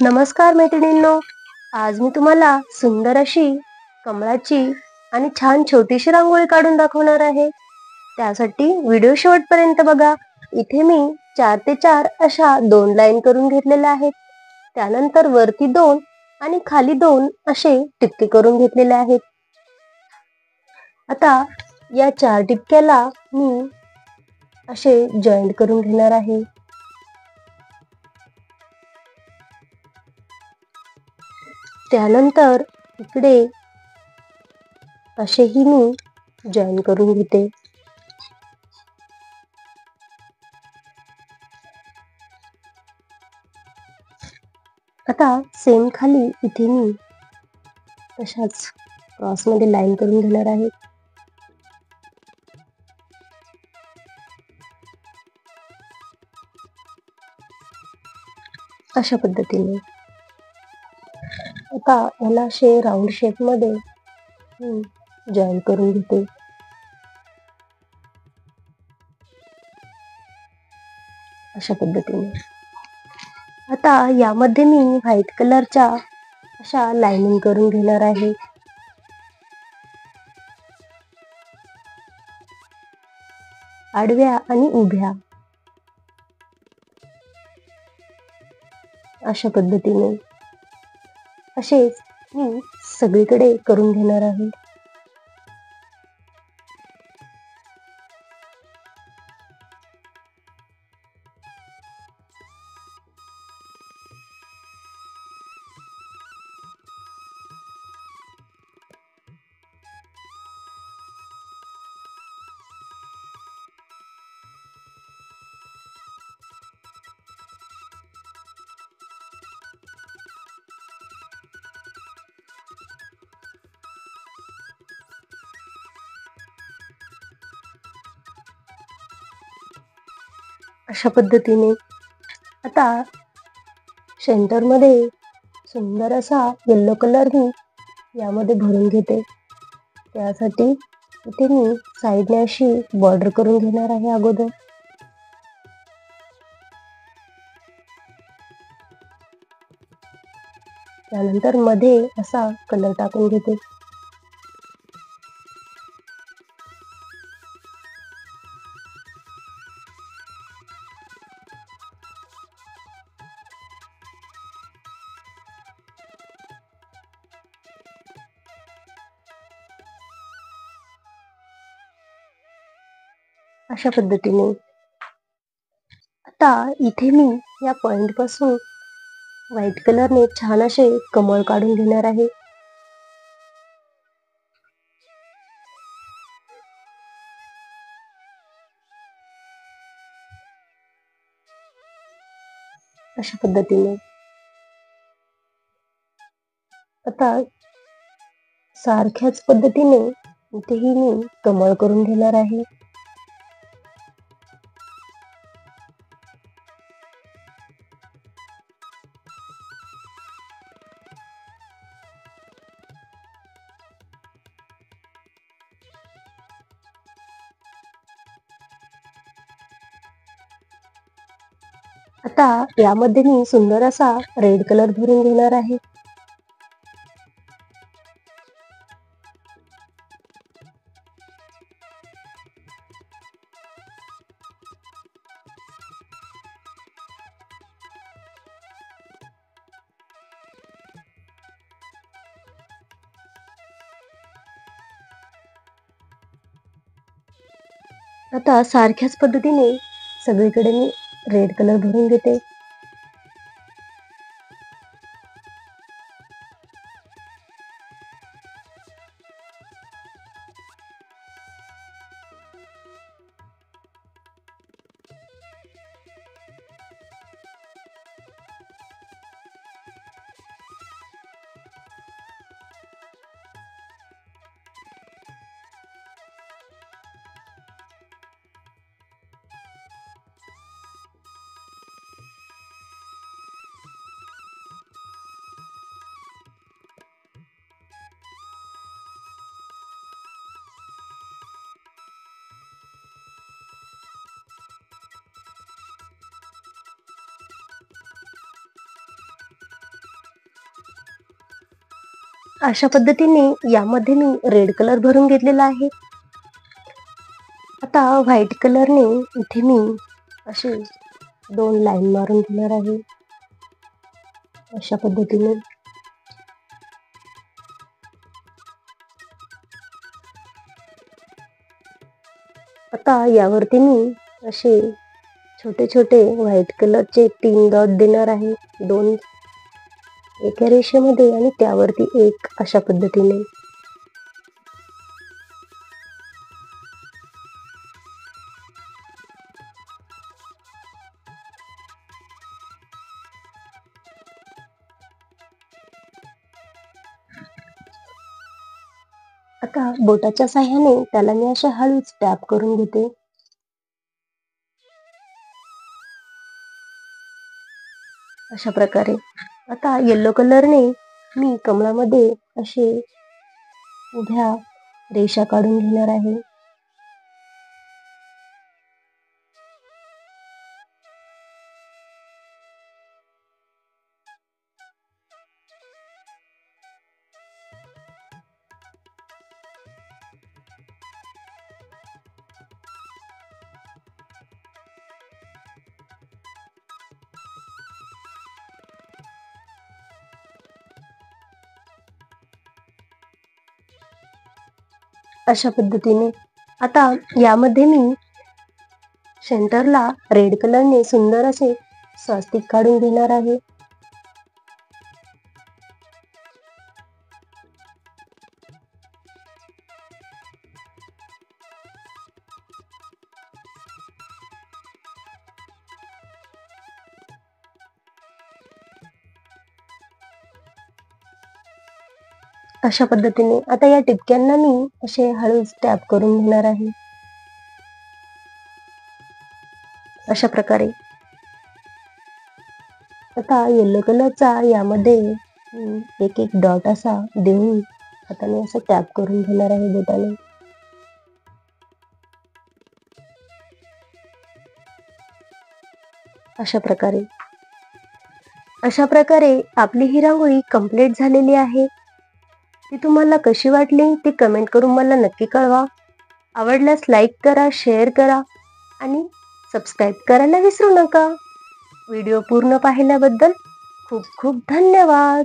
नमस्कार मैत्रिणींनो, आज मी तुम्हाला सुंदर अशी कमळाची आणि छान छोटीशी रांगोळी काढून दाखवणार आहे. त्यासाठी व्हिडिओ शेवटपर्यंत बघा. इथे मी 4 ते 4 अशा 2 लाईन करून घेतलेल्या आहेत. त्यानंतर वरती 2 आणि खाली 2 असे टिपके करून घेतलेले आहेत. आता या 4 टिपक्याला मी असे जॉईंट करून घेणार आहे. त्यानंतर इकडे असेही मी जॉईन करून घेते. आता सेम खाली इथे मी तशाच क्रॉस मध्ये लाईन करून घेणार आहे. अशा पद्धतीने आता याला असे राऊंड शेप मध्ये जॉईन करून घेते. अशा पद्धतीने आता यामध्ये मी व्हाईट कलरच्या अशा लाइनिंग करून घेणार आहे. आडव्या आणि उभ्या अशा पद्धतीने असेच मी सगळीकडे करून घेणार आहे. अशा पद्धतीने आता सेंटर मध्ये सुंदर असा येलो कलर मी यामध्ये भरून घेते. त्यासाठी इथे मी साइडने अशी बॉर्डर करून घेणार आहे अगोदर. त्यानंतर मध्ये असा कलर टाकून घेते. अशा पद्धतीने आता इथे मी या पॉइंट पासून व्हाईट कलरने छान असे कमळ काढून घेणार आहे. अशा पद्धतीने आता सारख्याच पद्धतीने इथेही मी कमळ करून घेणार आहे. आता यामध्ये मी सुंदर असा रेड कलर भरून घेणार आहे. आता सारख्याच पद्धतीने सगळीकडे मी रेड कलर भरून घेते. अशा पद्धतीने यामध्ये मी रेड कलर भरून घेतलेला आहे. आता व्हाईट कलरने इथे मी असे 2 लाईन मारून घेणार आहे. अशा पद्धतीने आता यावरती मी असे छोटे छोटे व्हाईट कलरचे 3 डॉट देणार आहे. 2 एका रेषेमध्ये आणि त्यावरती 1 अशा पद्धतीने. आता बोटाच्या साह्याने त्याला मी अशा हळूच टॅप करून घेते. अशा प्रकारे आता येलो कलरने मी कमळामध्ये असे उभ्या रेषा काढून घेणार आहे. अशा पद्धतीने आता यामध्ये मी सेंटरला रेड कलरने सुंदर असे स्वास्तिक काढून घेणार आहे. अशा पद्धतीने आता या टिपक्यांना मी असे हळूच टॅप करून घेणार आहे. अशा प्रकारे आता येलो कलरचा यामध्ये एक एक डॉट असा देऊन हाताने असं टॅप करून घेणार आहे बोटाने. अशा प्रकारे आपली ही रांगोळी कंप्लीट झालेली आहे. ती तुम्हाला कशी वाटली ते कमेंट करून मला नक्की कळवा. आवडल्यास लाईक करा, शेअर करा आणि सबस्क्राईब करायला विसरू नका. व्हिडिओ पूर्ण पाहिल्याबद्दल खूप खूप धन्यवाद.